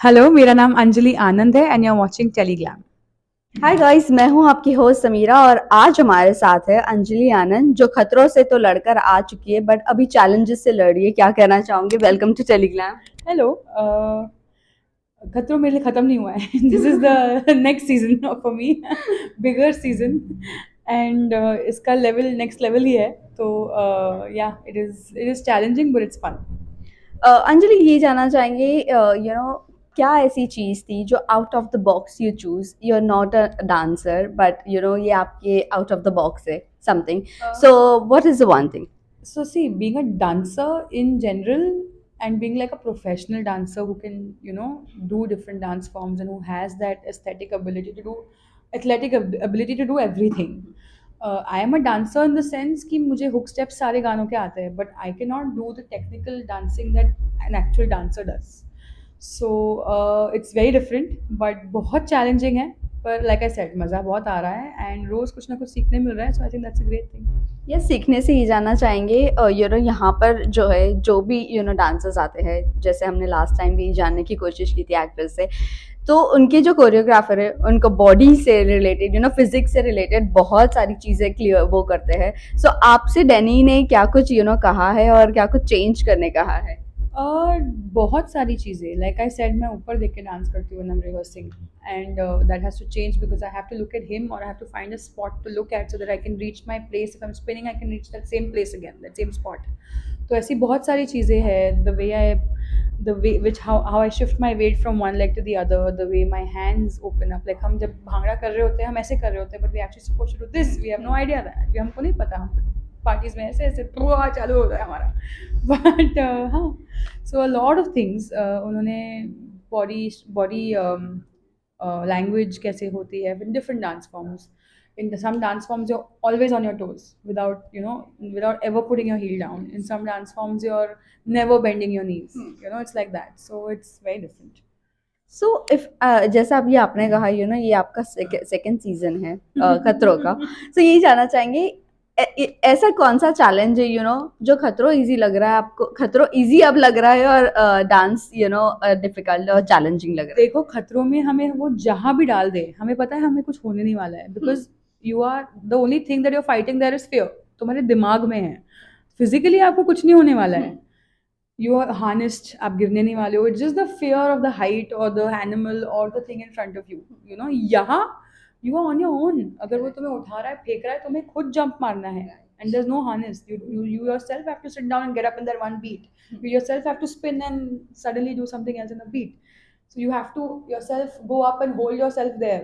Hello, मेरा नाम अंजलि आनंद है and you are watching Telegram. Hi guys, मैं हूं आपकी होस्ट समीरा और आज हमारे साथ है अंजलि आनंद जो खतरों से तो लड़कर आ चुकी है बट अभी चैलेंजेस से लड़ रही है। क्या कहना चाहूंगी? Welcome to Telegram. हेलो। खतरों मेरे लिए ख़त्म नहीं हुआ है। This is the next season for me, bigger season and इसका लेवल नेक्स्ट लेवल ही है। तो yeah it is challenging but it's fun. Anjali, ये जानना चाहेंगे, क्या ऐसी चीज थी जो out of the box you choose? You are not a dancer but ये आपके आउट ऑफ द बॉक्स है something. So what is the one thing? So see, being a dancer in general and being like a professional dancer who can, do different dance forms and who has that aesthetic ability to do, ability to do everything. I am a dancer in the sense कि मुझे hook steps सारे गानों के आते हैं, but I cannot do the technical dancing that an actual dancer does. So it's very different, but बहुत challenging है. पर like I said, मज़ा बहुत आ रहा है and रोज़ कुछ ना कुछ सीखने मिल रहा है, so I think that's a great thing. ये सीखने से ही जानना चाहेंगे, यहाँ पर जो है जो भी डांसर्स आते हैं, जैसे हमने लास्ट टाइम भी जानने की कोशिश की थी एक्ट्रेस से, तो उनके जो कोरियोग्राफर है उनको बॉडी से रिलेटेड फिजिक्स से रिलेटेड बहुत सारी चीज़ें क्लियर वो करते हैं। सो आपसे डैनी ने क्या कुछ कहा है और क्या कुछ चेंज करने कहा है? और बहुत सारी चीज़ें लाइक आई सेड मैं ऊपर देख के डांस करती हूँ when I am rehearsing and that has to change because I have to look at him और I have to find a spot to look at so that I can reach my place. If I am spinning I can reach that same place again, that same spot. तो ऐसी बहुत सारी चीज़ें हैं। The way which how I shift my weight from one leg to the other, the way my hands open up. Like हम जब भांगड़ा कर रहे होते हैं हम ऐसे कर रहे होते हैं, but we actually suppose to do this, we have no idea that, हमको नहीं पता। हम पार्टीज में ऐसे ऐसे पूरा चालू होता है हमारा। बट हाँ, सो अ लॉट ऑफ थिंग्स उन्होंने बॉडी बॉडी लैंग्वेज कैसे होती है in different dance forms. In some dance forms, you're always on your toes without ever putting your heel down. In some dance forms, you're never bending your knees. It's like that. So it's very different. So if जैसा अभी आपने कहा ये आपका second season है खतरों का। सो यही जानना चाहेंगे, ऐसा कौन सा चैलेंज है जो खतरों इजी लग रहा है आपको? खतरों इजी अब लग रहा है और डांस डिफिकल्ट और चैलेंजिंग लग रहा है? देखो, खतरों में हमें वो जहाँ भी डाल दे हमें पता है हमें कुछ होने नहीं वाला है, because you are the only thing that you are fighting there is fear. तुम्हारे दिमाग में है, फिजिकली आपको कुछ नहीं होने वाला है। यू आर हार्नेस्ड, आप गिरने नहीं वाले हो। It's just the fear of the height और द एनिमल और the thing in front of you. यहाँ you are on your own. अगर वो तुम्हें उठा रहा है, फेंक रहा है, तुम्हें खुद जंप मारना है। And there is no harness. You yourself have to sit down and get up in that one beat. You yourself have to spin and suddenly do something else in a beat. So you have to yourself go up and hold yourself there.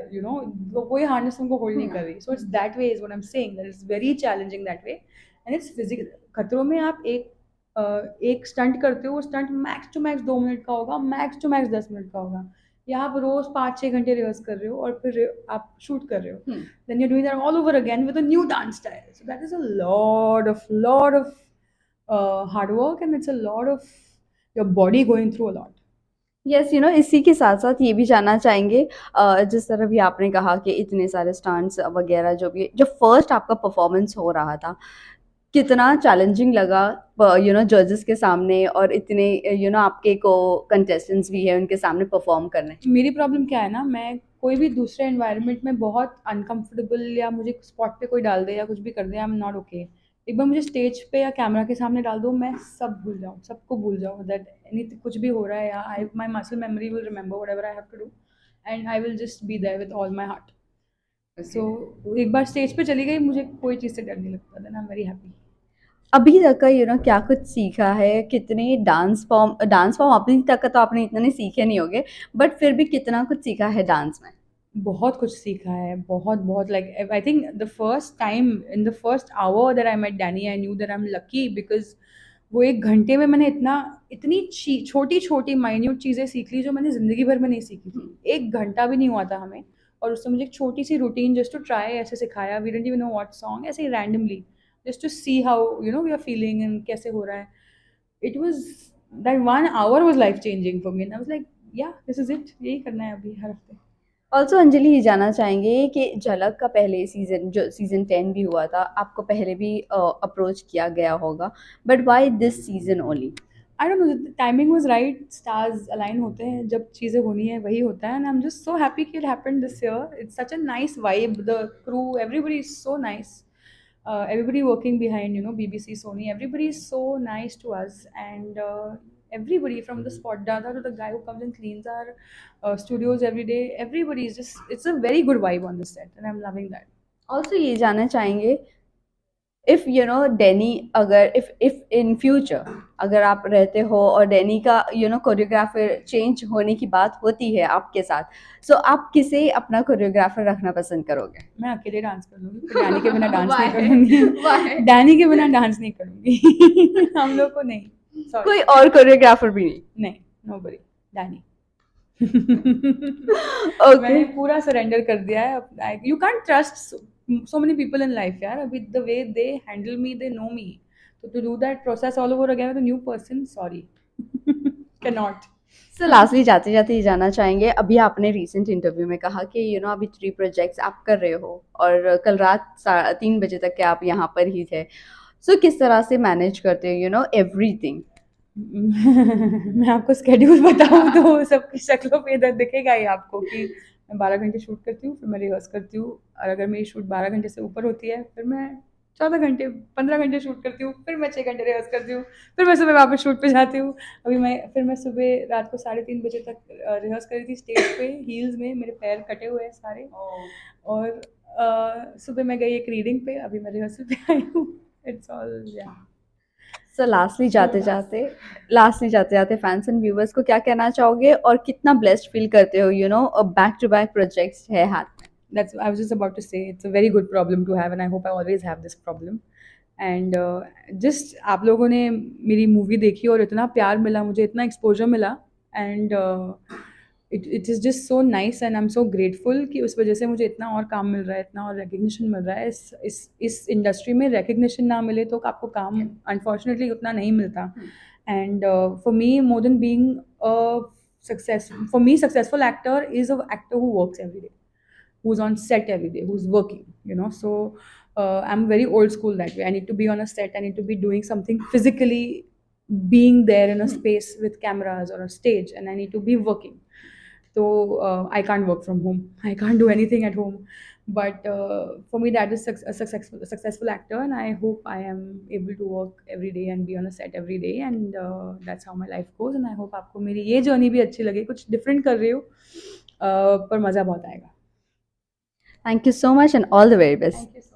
तो कोई harness तुमको hold नहीं कर रही। So it's that way is what I'm saying, that it's very challenging that way. And it's physical। खतरों में आप एक स्टंट करते हो, वो stunt max to max 2 minute का होगा, मैक्स टू मैक्स 10 मिनट का होगा। यहाँ आप रोज 5-6 घंटे रिहर्स कर रहे हो और फिर आप शूट कर रहे हो। Then you doing that all over again with a new dance style. So that is a lot of hard work and it's a lot of your body going through a lot. Yes, इसी के साथ साथ ये भी जानना चाहेंगे, जिस तरह भी आपने कहा कि इतने सारे स्टंट्स वगैरह जो भी जो फर्स्ट आपका परफॉर्मेंस हो रहा था, कितना चैलेंजिंग लगा जजेस के सामने और इतने आपके को कंटेस्टेंट्स भी है उनके सामने परफॉर्म करने? मेरी प्रॉब्लम क्या है ना, मैं कोई भी दूसरे एनवायरनमेंट में बहुत अनकंफर्टेबल, या मुझे स्पॉट पे कोई डाल दे या कुछ भी कर दे, आई एम नॉट ओके। एक बार मुझे स्टेज पे या कैमरा के सामने डाल दो, मैं सब भूल जाऊँ, सबको भूल जाऊँ दैट एनी कुछ भी हो रहा है। या I my muscle memory will remember whatever I have to do and I will just be there with all my heart. So एक बार स्टेज पे चली गई, मुझे कोई चीज़ से डर नहीं लगता। Then I am very happy. अभी तक का क्या कुछ सीखा है? कितने डांस फॉर्म अभी तक का तो आपने इतने नहीं सीखे नहीं होंगे, बट फिर भी कितना कुछ सीखा है डांस में? बहुत कुछ सीखा है, बहुत बहुत। Like I think the first time in the first hour that I met Danny, I knew that I am lucky, because वो 1 घंटे में मैंने इतनी छोटी छोटी माइन्यूट चीज़ें सीख ली जो मैंने ज़िंदगी भर में नहीं सीखी थी। 1 घंटा भी नहीं हुआ था हमें, और उससे मुझे एक छोटी सी रूटीन जस्ट टू ट्राई ऐसे सिखाया। We didn't even know what song, ऐसे ही randomly just to see how we are feeling and कैसे हो रहा है। It was that 1 hour was life changing for me and I was like yeah this is it, यही करना है अभी हर हफ्ते। ऑल्सो अंजलि, ये जानना चाहेंगे कि झलक का पहले सीजन जो सीजन 10 भी हुआ था, आपको पहले भी अप्रोच किया गया होगा, but why this season only? I don't know, the timing was right, stars align होते हैं, जब चीज़ें होनी है वही होता है, and I'm just so happy कि it happened this year. It's such a nice vibe, the crew, everybody is so nice. Everybody working behind, you know, BBC, Sony, everybody is so nice to us, and everybody from the spot dada to the guy who comes and cleans our studios every day, everybody is just, it's a very good vibe on the set, and I'm loving that. Also ये जानना चाहेंगे, if you know Danny, अगर if in future अगर आप रहते हो और Danny का कोरियोग्राफर चेंज होने की बात होती है आपके साथ, सो आप किसे अपना कोरियोग्राफर रखना पसंद करोगे? मैं अकेले डांस कर लूंगी, पर डैनी के बिना डांस नहीं Why? करूंगी। Why? डैनी के बिना डांस नहीं करूंगी। हम लोग को नहीं, सॉरी, कोई और कोरियोग्राफर भी नहीं? नहीं, नोबडी, डैनी। ओके। मैंने पूरा सरेंडर कर दिया है। You can't trust so many people in life, यार, with the way they handle me, they know me, so to do that process all over again with a new person, sorry, cannot. So lastly जाते जाते ये जानना चाहेंगे, अभी आपने recent interview में कहा कि अभी 3 प्रोजेक्ट्स आप कर रहे हो और कल रात 3:30 बजे तक के आप यहाँ पर ही थे, सो किस तरह से मैनेज करते हो एवरीथिंग? मैं आपको स्केड्यूल बताऊँ तो सबकी शक्लों पे इधर दिखेगा ही आपको कि मैं 12 घंटे शूट करती हूँ, फिर मैं रिहर्स करती हूँ, और अगर मेरी शूट 12 घंटे से ऊपर होती है, फिर मैं 14 घंटे 15 घंटे शूट करती हूँ, फिर मैं 6 घंटे रिहर्स करती हूँ, फिर मैं सुबह वापस शूट पे जाती हूँ। फिर मैं सुबह रात को 3:30 बजे तक रिहर्स करी थी स्टेज पे हील्स में, मेरे पैर कटे हुए हैं सारे, और सुबह मैं गई एक रीडिंग पे, अभी मैं रिहर्सल पे आई हूँ। इट्स ऑल, या। सो लास्टली जाते जाते फैंस एंड व्यूवर्स को क्या कहना चाहोगे और कितना ब्लेस्ड फील करते हो बैक टू बैक प्रोजेक्ट्स है हाथ में? That's, I was just about to say, it's a very good problem to have, and I hope I always have this problem. And just आप लोगों ने मेरी मूवी देखी और इतना प्यार मिला मुझे, इतना एक्सपोजर मिला, and it is just so nice, and I am so grateful कि उस वजह से मुझे इतना और काम मिल रहा है, इतना और रिकग्निशन मिल रहा है। इस इंडस्ट्री में रिकग्निशन ना मिले तो आपको काम अनफॉर्चुनेटली उतना नहीं मिलता। And for me, more than being a for me, successful actor is an actor who works every day, who's on set every day, who's working, So I'm very old school that way. I need to be on a set, I need to be doing something physically, being there in a space with cameras or a stage, and I need to be working. So I can't work from home, I can't do anything at home. But for me, that is a successful actor, and I hope I am able to work every day and be on a set every day, and that's how my life goes. And I hope आपको मेरी ये journey भी अच्छी लगे, कुछ different कर रही हो, पर मज़ा बहुत आएगा। Thank you so much and all the very best. Thank you so